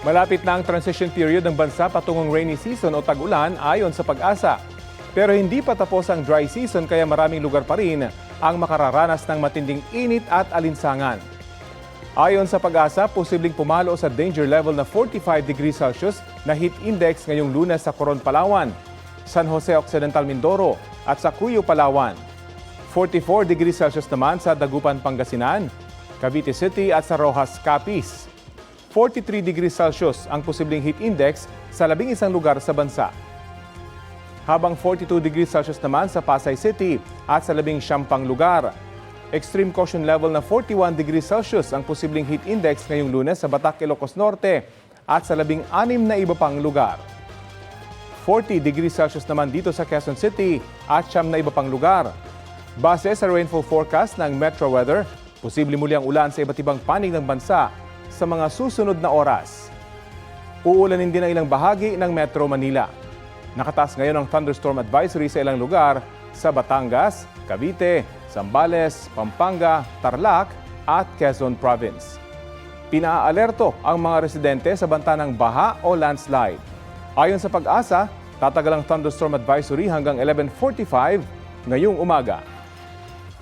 Malapit na ang transition period ng bansa patungong rainy season o tag-ulan ayon sa Pag-asa. Pero hindi pa tapos ang dry season kaya maraming lugar pa rin ang makararanas ng matinding init at alinsangan. Ayon sa Pag-asa, posibleng pumalo sa danger level na 45 degrees Celsius na heat index ngayong Lunes sa Coron, Palawan, San Jose Occidental, Mindoro at sa Cuyo, Palawan. 44 degrees Celsius naman sa Dagupan, Pangasinan, Cavite City at sa Rojas, Capiz. 43 degrees Celsius ang posibleng heat index sa 11 lugar sa bansa. Habang 42 degrees Celsius naman sa Pasay City at sa 19 lugar. Extreme caution level na 41 degrees Celsius ang posibleng heat index ngayong Lunes sa Batac, Ilocos Norte at sa 16 na iba pang lugar. 40 degrees Celsius naman dito sa Quezon City at 9 na iba pang lugar. Base sa rainfall forecast ng Metro Weather, posible muli ang ulan sa iba't ibang panig ng bansa sa mga susunod na oras. Uulanin din ang ilang bahagi ng Metro Manila. Nakataas ngayon ang thunderstorm advisory sa ilang lugar sa Batangas, Cavite, Zambales, Pampanga, Tarlac at Quezon Province. Pinaalerto ang mga residente sa banta ng baha o landslide. Ayon sa Pag-asa, tatagal ang thunderstorm advisory hanggang 11:45 ngayong umaga.